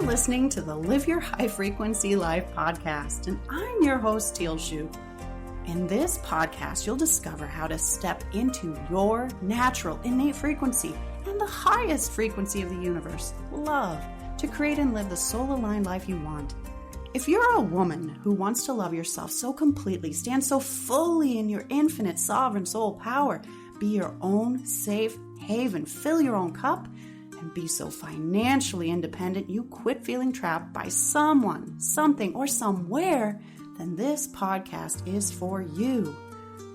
You're listening to the Live Your High Frequency Life podcast, and I'm your host, Teal Shu. In this podcast, you'll discover how to step into your natural, innate frequency and the highest frequency of the universe, love, to create and live the soul-aligned life you want. If you're a woman who wants to love yourself so completely, stand so fully in your infinite sovereign soul power, be your own safe haven, fill your own cup, and be so financially independent you quit feeling trapped by someone, something, or somewhere, then this podcast is for you.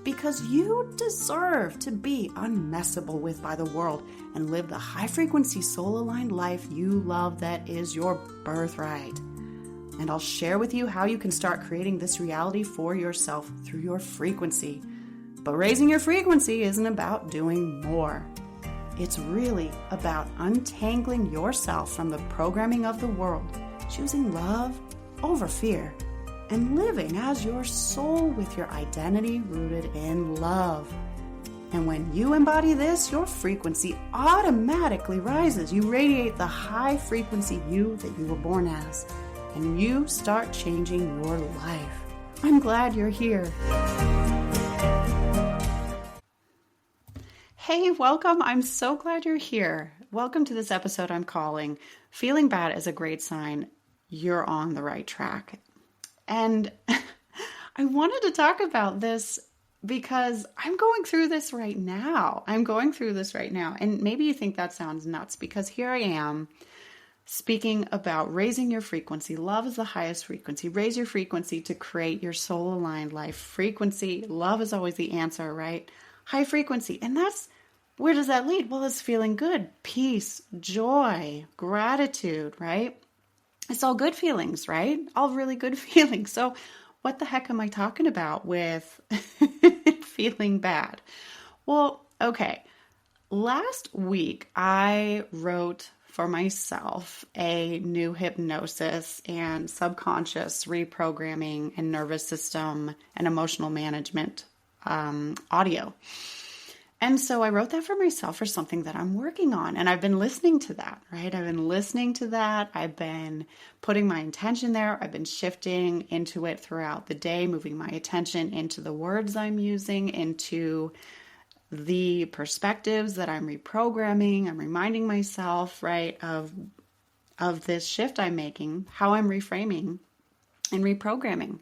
Because you deserve to be unmessable with by the world and live the high-frequency, soul-aligned life you love that is your birthright. And I'll share with you how you can start creating this reality for yourself through your frequency. But raising your frequency isn't about doing more. It's really about untangling yourself from the programming of the world, choosing love over fear, and living as your soul with your identity rooted in love. And when you embody this, your frequency automatically rises. You radiate the high frequency you that you were born as, and you start changing your life. I'm glad you're here. Hey, welcome. I'm so glad you're here. Welcome to this episode I'm calling Feeling Bad is a Great Sign You're on the Right Track. And I wanted to talk about this because I'm going through this right now. And maybe you think that sounds nuts because here I am speaking about raising your frequency. Love is the highest frequency. Raise your frequency to create your soul-aligned life. Frequency, love is always the answer, right? High frequency. And where does that lead? Well, it's feeling good. Peace, joy, gratitude, right? It's all good feelings, right? All really good feelings. So what the heck am I talking about with feeling bad? Well, okay. Last week, I wrote for myself a new hypnosis and subconscious reprogramming and nervous system and emotional management audio. And so I wrote that for myself for something that I'm working on. And I've been listening to that, right? I've been putting my intention there. I've been shifting into it throughout the day, moving my attention into the words I'm using, into the perspectives that I'm reprogramming. I'm reminding myself, right, of this shift I'm making, how I'm reframing and reprogramming.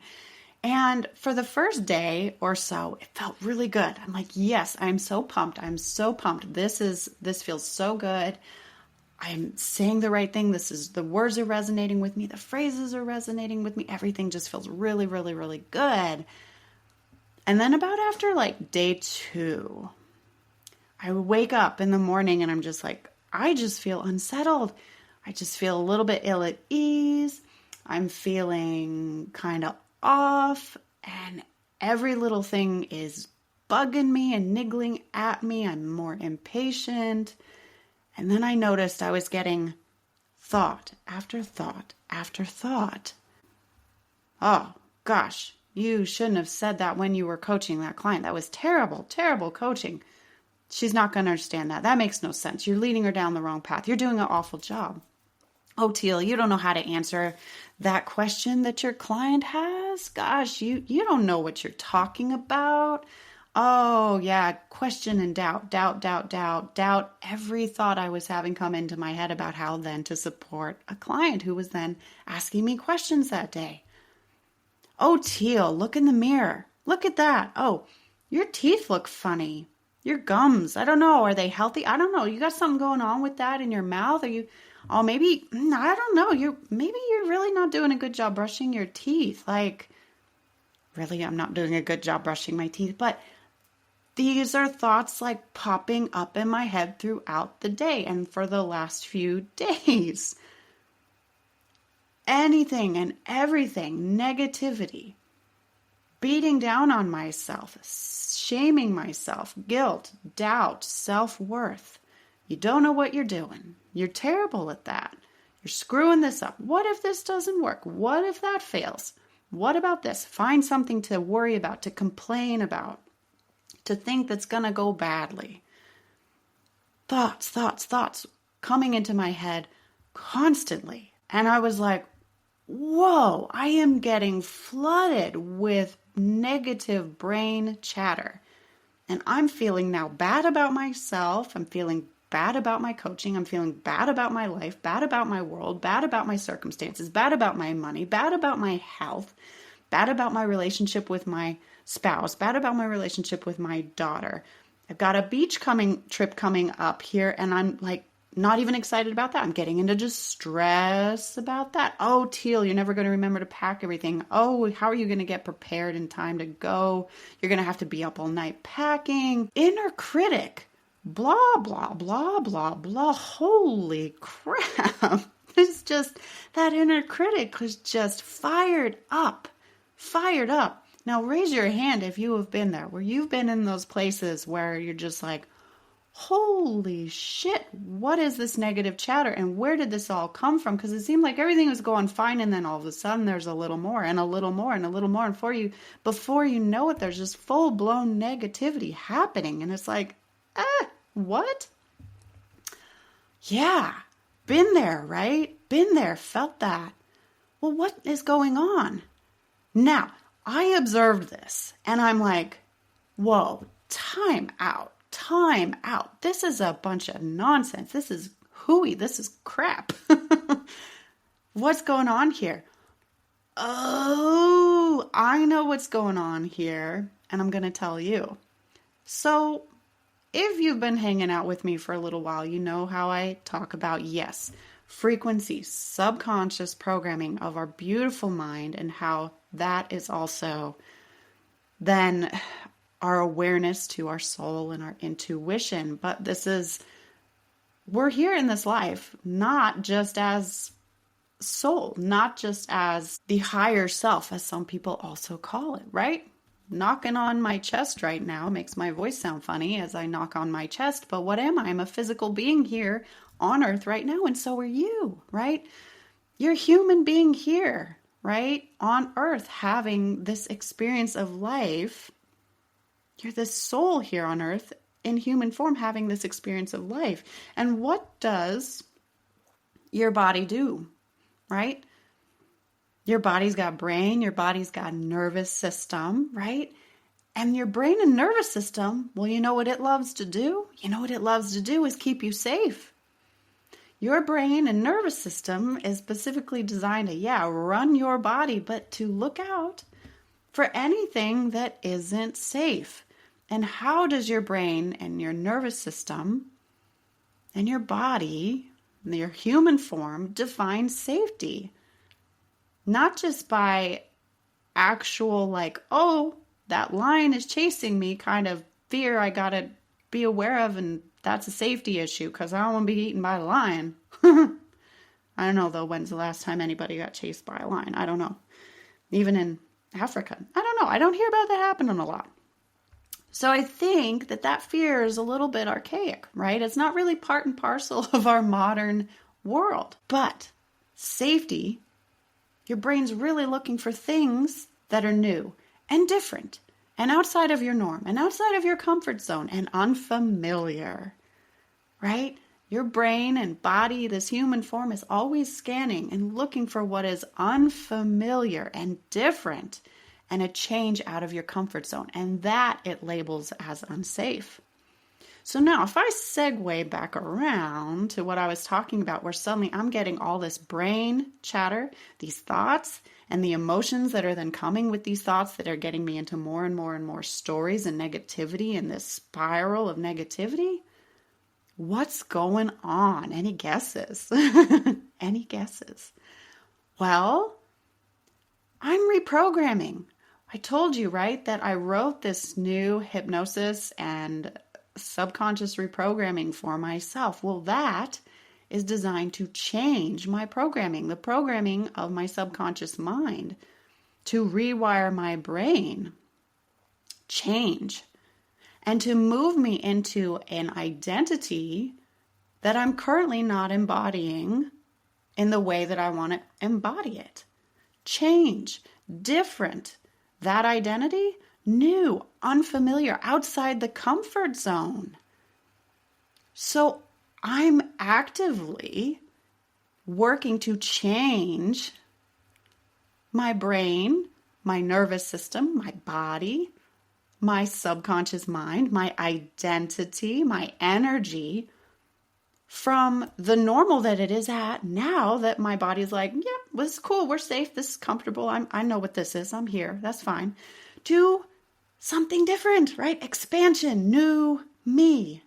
And for the first day or so, it felt really good. I'm like, yes, I'm so pumped. This feels so good. I'm saying the right thing. The words are resonating with me. The phrases are resonating with me. Everything just feels really, really, really good. And then about after like day 2, I would wake up in the morning and I'm just like, I just feel unsettled. I just feel a little bit ill at ease. I'm feeling kind of off, and every little thing is bugging me and niggling at me. I'm more impatient. And then I noticed I was getting thought after thought after thought. Oh, gosh, you shouldn't have said that when you were coaching that client. That was terrible, terrible coaching. She's not going to understand that. That makes no sense. You're leading her down the wrong path. You're doing an awful job. Oh, Teal, you don't know how to answer that question that your client has? Gosh, you don't know what you're talking about. Oh, yeah, question and doubt every thought I was having come into my head about how then to support a client who was then asking me questions that day. Oh, Teal, look in the mirror. Look at that. Oh, your teeth look funny. Your gums, I don't know, are they healthy? I don't know. You got something going on with that in your mouth? Oh, maybe, I don't know. Maybe you're really not doing a good job brushing your teeth. Like, really, I'm not doing a good job brushing my teeth. But these are thoughts like popping up in my head throughout the day and for the last few days. Anything and everything, negativity, beating down on myself, shaming myself, guilt, doubt, self-worth. You don't know what you're doing. You're terrible at that. You're screwing this up. What if this doesn't work? What if that fails? What about this? Find something to worry about, to complain about, to think that's going to go badly. Thoughts coming into my head constantly. And I was like, whoa, I am getting flooded with negative brain chatter. And I'm feeling now bad about myself. I'm feeling bad about my coaching. I'm feeling bad about my life, bad about my world, bad about my circumstances, bad about my money, bad about my health, bad about my relationship with my spouse, bad about my relationship with my daughter. I've got a beach trip coming up here, and I'm like not even excited about that. I'm getting into just stress about that. Oh, Teal, you're never going to remember to pack everything. Oh, how are you going to get prepared in time to go? You're going to have to be up all night packing. Inner critic, blah, blah, blah, blah, blah. Holy crap. It's just that inner critic was just fired up. Fired up. Now raise your hand if you have been there, where you've been in those places where you're just like, holy shit, what is this negative chatter and where did this all come from? Because it seemed like everything was going fine, and then all of a sudden there's a little more and a little more and a little more, and before you know it, there's just full-blown negativity happening, and it's like, what? Yeah, been there, right? Been there, felt that. Well, what is going on? Now, I observed this, and I'm like, whoa, time out. Time out. This is a bunch of nonsense. This is hooey. This is crap. What's going on here? Oh, I know what's going on here, and I'm going to tell you. So, if you've been hanging out with me for a little while, you know how I talk about, yes, frequency, subconscious programming of our beautiful mind, and how that is also then our awareness to our soul and our intuition. But we're here in this life, not just as soul, not just as the higher self, as some people also call it, right? Knocking on my chest right now makes my voice sound funny as I knock on my chest, but what am I? I'm a physical being here on earth right now, and so are you, right? You're a human being here, right? On earth, having this experience of life. You're this soul here on earth in human form having this experience of life. And what does your body do, right? Your body's got brain, your body's got nervous system, right? And your brain and nervous system, well, you know what it loves to do? You know what it loves to do is keep you safe. Your brain and nervous system is specifically designed to, run your body, but to look out for anything that isn't safe. And how does your brain and your nervous system and your body, your human form, define safety? Not just by actual that lion is chasing me kind of fear I gotta be aware of, and that's a safety issue because I don't want to be eaten by a lion. I don't know though, when's the last time anybody got chased by a lion? I don't know. Even in Africa. I don't know. I don't hear about that happening a lot. So I think that fear is a little bit archaic, right? It's not really part and parcel of our modern world. But safety, your brain's really looking for things that are new and different and outside of your norm and outside of your comfort zone and unfamiliar, right? Your brain and body, this human form, is always scanning and looking for what is unfamiliar and different and a change out of your comfort zone. And that it labels as unsafe. So now if I segue back around to what I was talking about, where suddenly I'm getting all this brain chatter, these thoughts, and the emotions that are then coming with these thoughts that are getting me into more and more and more stories and negativity and this spiral of negativity. What's going on? Any guesses? Any guesses? Well, I'm reprogramming. I told you, right, that I wrote this new hypnosis and subconscious reprogramming for myself. Well, that is designed to change my programming, the programming of my subconscious mind, to rewire my brain, change, and to move me into an identity that I'm currently not embodying in the way that I want to embody it. Change, different. That identity, new, unfamiliar, outside the comfort zone. So I'm actively working to change my brain, my nervous system, my body, my subconscious mind, my identity, my energy from the normal that it is at now that my body's like, yeah, this is cool. We're safe. This is comfortable. I know what this is. I'm here. That's fine. To something different, right? Expansion, new me,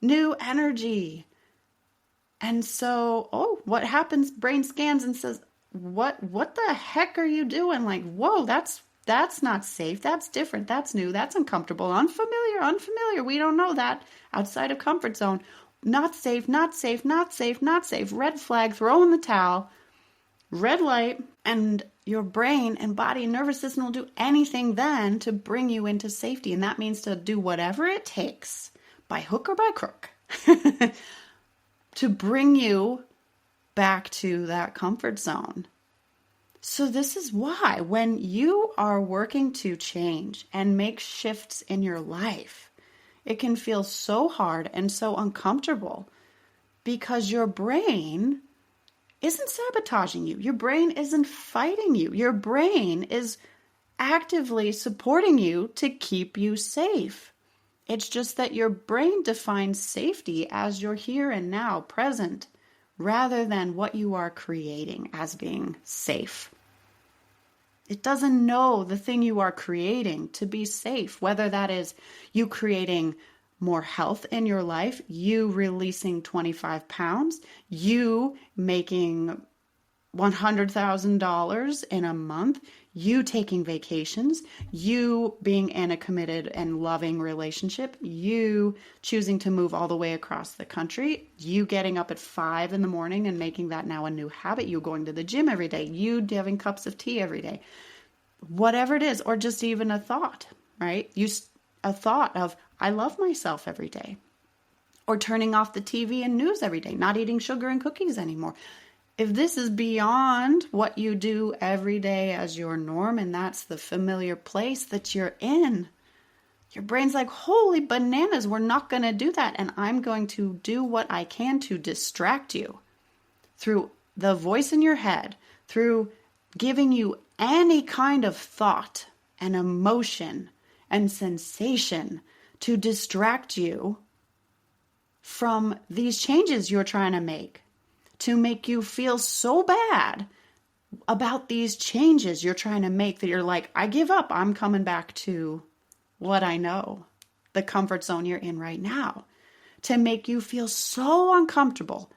new energy. And so, what happens? Brain scans and says, what the heck are you doing? Like, whoa, that's not safe. That's different. That's new. That's uncomfortable. Unfamiliar. We don't know that. Outside of comfort zone. Not safe, not safe, not safe, not safe. Red flag, throw in the towel. Red light. And your brain and body and nervous system will do anything then to bring you into safety. And that means to do whatever it takes, by hook or by crook, to bring you back to that comfort zone. So this is why when you are working to change and make shifts in your life, it can feel so hard and so uncomfortable because your brain isn't sabotaging you. Your brain isn't fighting you. Your brain is actively supporting you to keep you safe. It's just that your brain defines safety as your here and now present rather than what you are creating as being safe. It doesn't know the thing you are creating to be safe, whether that is you creating more health in your life, you releasing 25 pounds, you making $100,000 in a month, you taking vacations, you being in a committed and loving relationship, you choosing to move all the way across the country, you getting up at 5 in the morning and making that now a new habit, you going to the gym every day, you having cups of tea every day, whatever it is, or just even a thought, right? A thought of, I love myself every day, or turning off the TV and news every day, not eating sugar and cookies anymore. If this is beyond what you do every day as your norm, and that's the familiar place that you're in, your brain's like, holy bananas, we're not going to do that. And I'm going to do what I can to distract you through the voice in your head, through giving you any kind of thought and emotion and sensation to distract you from these changes you're trying to make you feel so bad about these changes you're trying to make that you're like, I give up. I'm coming back to what I know, the comfort zone you're in right now, to make you feel so uncomfortable,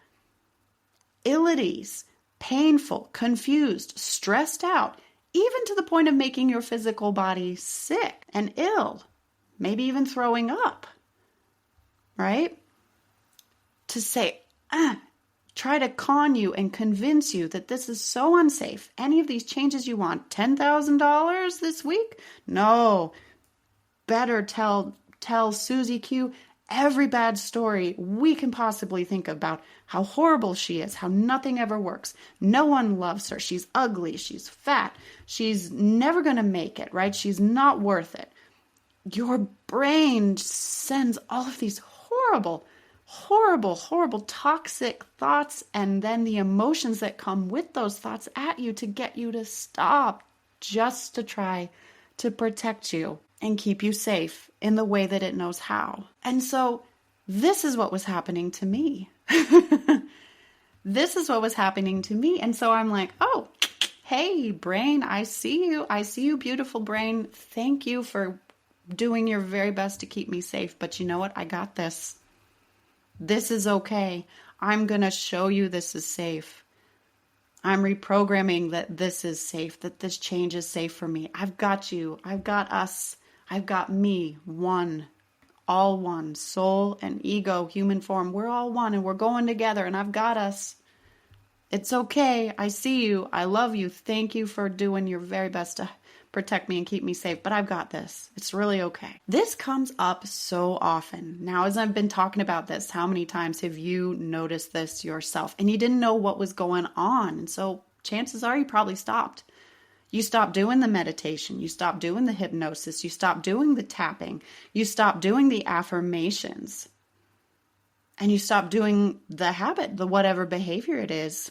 ill at ease, painful, confused, stressed out, even to the point of making your physical body sick and ill, maybe even throwing up, right? To say, try to con you and convince you that this is so unsafe. Any of these changes you want, $10,000 this week? No. Better tell Susie Q every bad story we can possibly think about how horrible she is, how nothing ever works. No one loves her. She's ugly. She's fat. She's never going to make it, right? She's not worth it. Your brain sends all of these horrible toxic thoughts and then the emotions that come with those thoughts at you to get you to stop, just to try to protect you and keep you safe in the way that it knows how. And so this is what was happening to me. This is what was happening to me. And so I'm like, oh, hey, brain, I see you. I see you, beautiful brain. Thank you for doing your very best to keep me safe. But you know what? I got this. This is okay. I'm going to show you this is safe. I'm reprogramming that this is safe, that this change is safe for me. I've got you. I've got us. I've got me. One. All one. Soul and ego, human form. We're all one and we're going together and I've got us. It's okay. I see you. I love you. Thank you for doing your very best to protect me and keep me safe, but I've got this. It's really okay. This comes up so often. Now, as I've been talking about this, how many times have you noticed this yourself and you didn't know what was going on? And so chances are you probably stopped. You stopped doing the meditation. You stopped doing the hypnosis. You stopped doing the tapping. You stopped doing the affirmations. And you stopped doing the habit, the whatever behavior it is.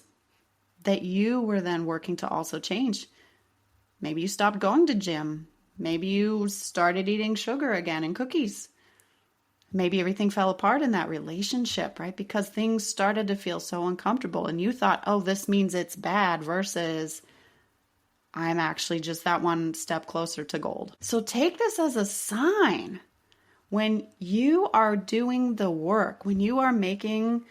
that you were then working to also change. Maybe you stopped going to gym. Maybe you started eating sugar again and cookies. Maybe everything fell apart in that relationship, right? Because things started to feel so uncomfortable and you thought, oh, this means it's bad versus I'm actually just that one step closer to gold. So take this as a sign. When you are doing the work, when you are making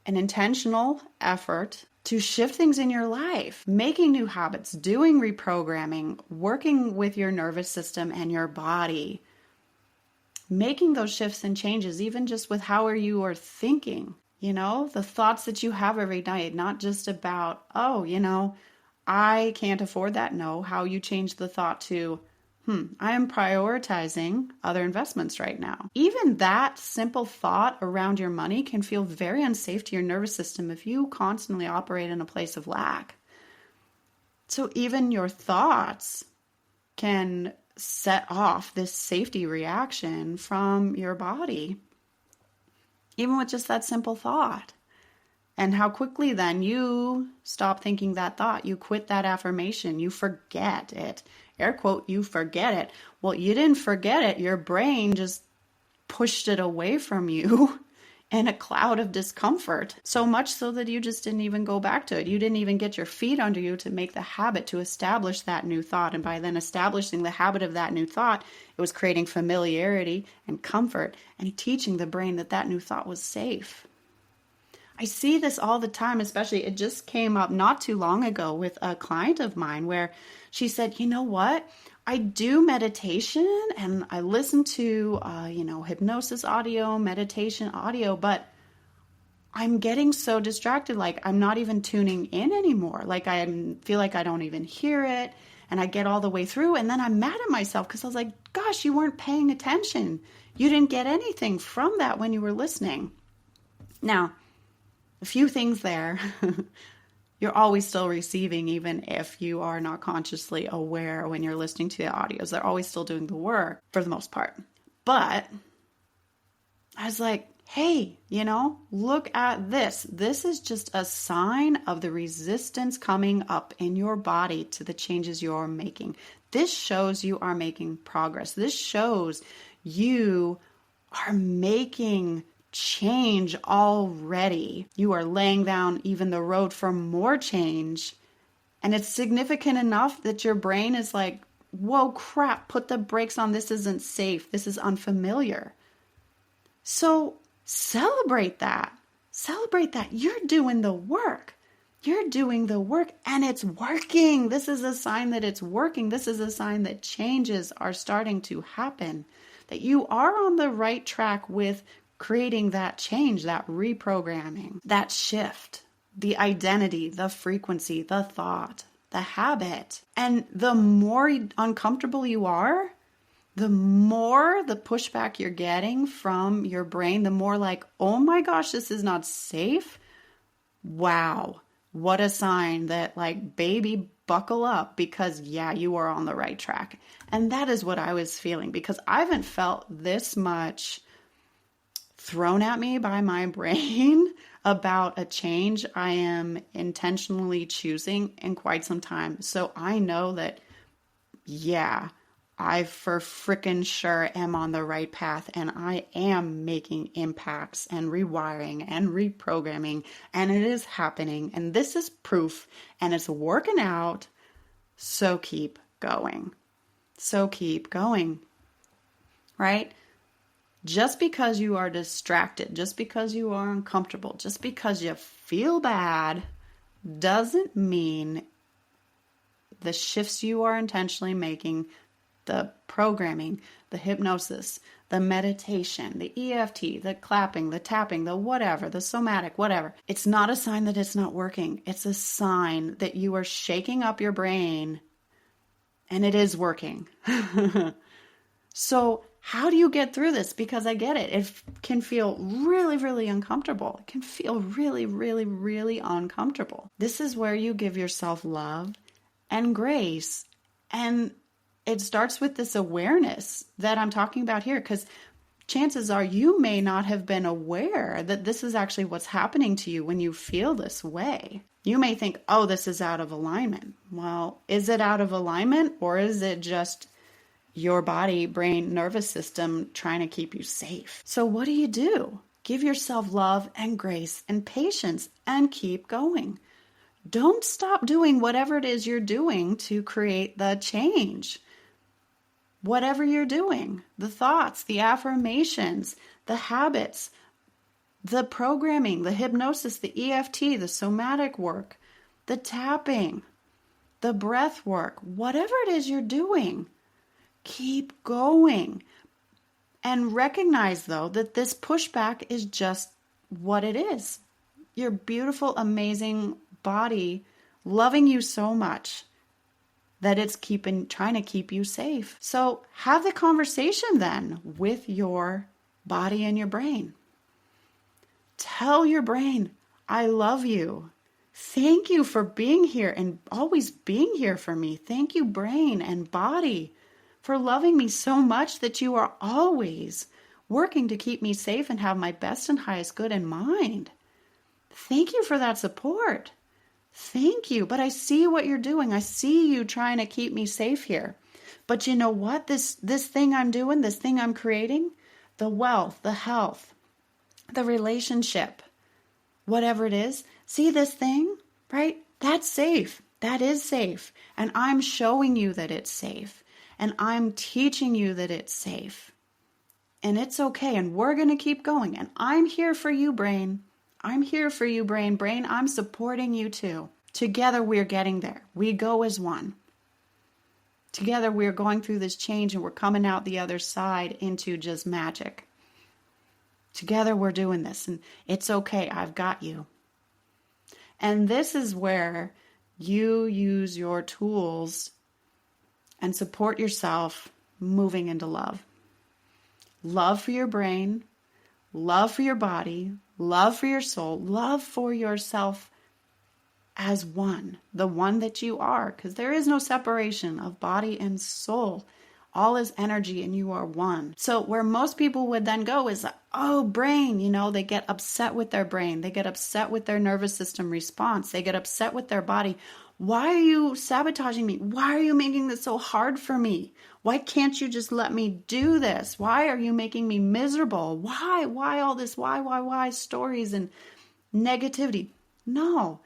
an intentional effort to shift things in your life, making new habits, doing reprogramming, working with your nervous system and your body, making those shifts and changes, even just with how you are thinking, the thoughts that you have every night, not just about, I can't afford that. No, how you change the thought to, I am prioritizing other investments right now. Even that simple thought around your money can feel very unsafe to your nervous system if you constantly operate in a place of lack. So even your thoughts can set off this safety reaction from your body, even with just that simple thought. And how quickly then you stop thinking that thought, you quit that affirmation, you forget it. Air quote, you forget it. Well, you didn't forget it. Your brain just pushed it away from you in a cloud of discomfort. So much so that you just didn't even go back to it. You didn't even get your feet under you to make the habit to establish that new thought. And by then establishing the habit of that new thought, it was creating familiarity and comfort and teaching the brain that that new thought was safe. I see this all the time, especially it just came up not too long ago with a client of mine where she said, you know what? I do meditation and I listen to, hypnosis audio, meditation audio, but I'm getting so distracted. Like I'm not even tuning in anymore. Like I feel like I don't even hear it. And I get all the way through and then I'm mad at myself because I was like, gosh, you weren't paying attention. You didn't get anything from that when you were listening. Now, a few things there. You're always still receiving, even if you are not consciously aware when you're listening to the audios. They're always still doing the work for the most part. But I was like, hey, look at this. This is just a sign of the resistance coming up in your body to the changes you're making. This shows you are making progress. This shows you are making change already. You are laying down even the road for more change. And it's significant enough that your brain is like, whoa, crap, put the brakes on. This isn't safe. This is unfamiliar. So celebrate that. Celebrate that. You're doing the work. You're doing the work and it's working. This is a sign that it's working. This is a sign that changes are starting to happen, that you are on the right track with creating that change, that reprogramming, that shift, the identity, the frequency, the thought, the habit. And the more uncomfortable you are, the more the pushback you're getting from your brain, the more like, oh my gosh, this is not safe. Wow. What a sign that like, baby, buckle up because you are on the right track. And that is what I was feeling because I haven't felt this much thrown at me by my brain about a change I am intentionally choosing in quite some time. So I know that, I for frickin' sure am on the right path and I am making impacts and rewiring and reprogramming and it is happening and this is proof and it's working out. So keep going. So keep going, right? Just because you are distracted, just because you are uncomfortable, just because you feel bad doesn't mean the shifts you are intentionally making, the programming, the hypnosis, the meditation, the EFT, the clapping, the tapping, the whatever, the somatic, whatever. It's not a sign that it's not working. It's a sign that you are shaking up your brain and it is working. So how do you get through this? Because I get it. It can feel really, really uncomfortable. It can feel really, really, really uncomfortable. This is where you give yourself love and grace. And it starts with this awareness that I'm talking about here, because chances are you may not have been aware that this is actually what's happening to you when you feel this way. You may think, oh, this is out of alignment. Well, is it out of alignment, or is it just your body, brain, nervous system trying to keep you safe? So what do? Give yourself love and grace and patience and keep going. Don't stop doing whatever it is you're doing to create the change. Whatever you're doing, the thoughts, the affirmations, the habits, the programming, the hypnosis, the EFT, the somatic work, the tapping, the breath work, whatever it is you're doing, keep going. And recognize, though, that this pushback is just what it is. Your beautiful, amazing body loving you so much that it's trying to keep you safe. So have the conversation then with your body and your brain. Tell your brain, I love you. Thank you for being here and always being here for me. Thank you, brain and body, for loving me so much that you are always working to keep me safe and have my best and highest good in mind. Thank you for that support. Thank you. But I see what you're doing. I see you trying to keep me safe here. But you know what? This thing I'm doing, this thing I'm creating, the wealth, the health, the relationship, whatever it is, see this thing, right? That's safe. That is safe. And I'm showing you that it's safe. And I'm teaching you that it's safe. And it's okay. And we're going to keep going. And I'm here for you, brain. I'm here for you, brain. Brain, I'm supporting you too. Together, we're getting there. We go as one. Together, we're going through this change and we're coming out the other side into just magic. Together, we're doing this. And it's okay. I've got you. And this is where you use your tools and support yourself moving into love. Love for your brain, love for your body, love for your soul, love for yourself as one, the one that you are, because there is no separation of body and soul. All is energy and you are one. So where most people would then go is, oh, brain, they get upset with their brain. They get upset with their nervous system response. They get upset with their body. Why are you sabotaging me? Why are you making this so hard for me? Why can't you just let me do this? Why are you making me miserable? Why all this? Why stories and negativity? No.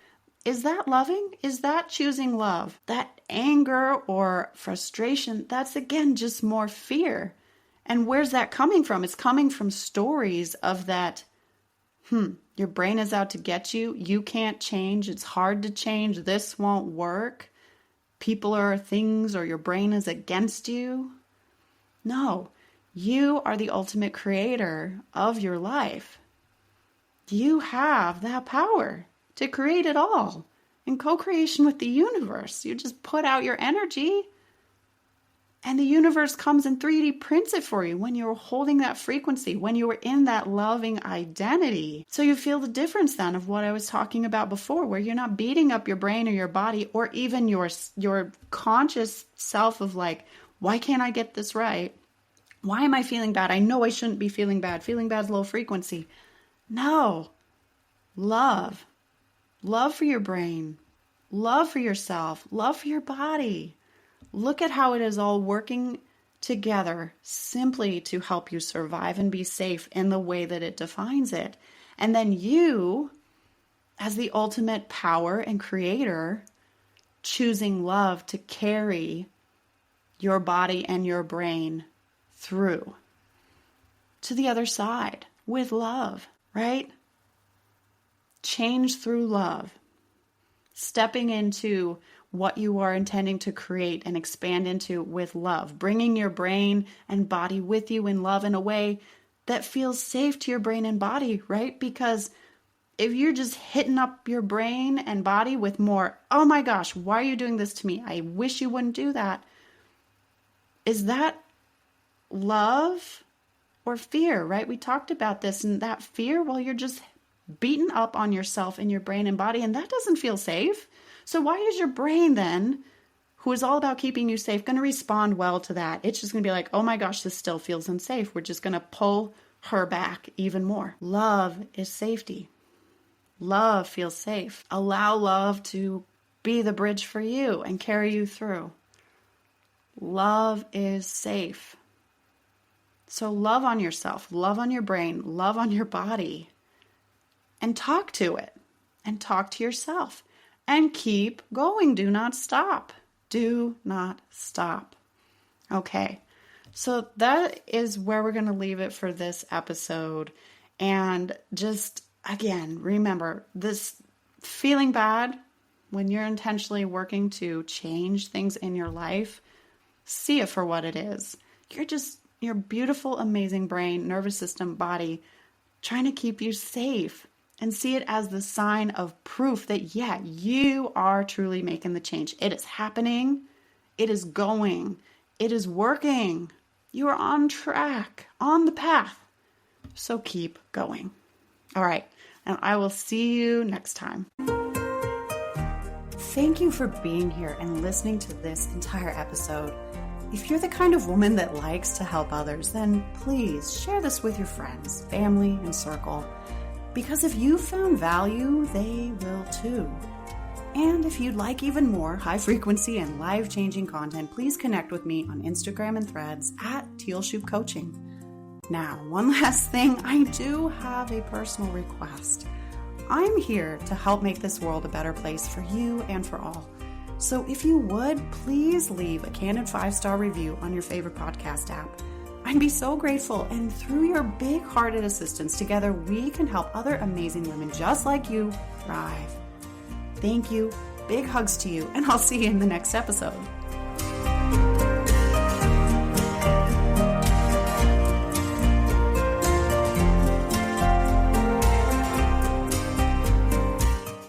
Is that loving? Is that choosing love? That anger or frustration, that's again just more fear. And where's that coming from? It's coming from stories of that, your brain is out to get you. You can't change. It's hard to change. This won't work. People or things or your brain is against you. No, you are the ultimate creator of your life. You have that power to create it all in co-creation with the universe. You just put out your energy and the universe comes and 3D prints it for you when you're holding that frequency, when you were in that loving identity. So you feel the difference then of what I was talking about before, where you're not beating up your brain or your body or even your conscious self of like, why can't I get this right? Why am I feeling bad? I know I shouldn't be feeling bad. Feeling bad is low frequency. No. Love. Love for your brain. Love for yourself. Love for your body. Look at how it is all working together simply to help you survive and be safe in the way that it defines it. And then you, as the ultimate power and creator, choosing love to carry your body and your brain through to the other side with love, right? Change through love. Stepping into what you are intending to create and expand into with love. Bringing your brain and body with you in love in a way that feels safe to your brain and body, right? Because if you're just hitting up your brain and body with more, oh my gosh, why are you doing this to me? I wish you wouldn't do that. Is that love or fear, right? We talked about this, and that fear, well, you're just beaten up on yourself and your brain and body, and that doesn't feel safe. So why is your brain then, who is all about keeping you safe, going to respond well to that? It's just going to be like, oh my gosh, this still feels unsafe. We're just going to pull her back even more. Love is safety. Love feels safe. Allow love to be the bridge for you and carry you through. Love is safe. So love on yourself, love on your brain, love on your body, and talk to it, and talk to yourself, and keep going. Do not stop. Do not stop. Okay, so that is where we're going to leave it for this episode. And just, again, remember, this feeling bad when you're intentionally working to change things in your life, see it for what it is. You're just your beautiful, amazing brain, nervous system, body trying to keep you safe, and see it as the sign of proof that, yeah, you are truly making the change. It is happening. It is going. It is working. You are on track, on the path. So keep going. All right. And I will see you next time. Thank you for being here and listening to this entire episode. If you're the kind of woman that likes to help others, then please share this with your friends, family, and circle. Because if you found value, they will too. And if you'd like even more high frequency and life-changing content, please connect with me on Instagram and Threads at Tealshoop Coaching. Now, one last thing, I do have a personal request. I'm here to help make this world a better place for you and for all. So if you would, please leave a candid 5-star review on your favorite podcast app. I'd be so grateful, and through your big-hearted assistance, together we can help other amazing women just like you thrive. Thank you, big hugs to you, and I'll see you in the next episode.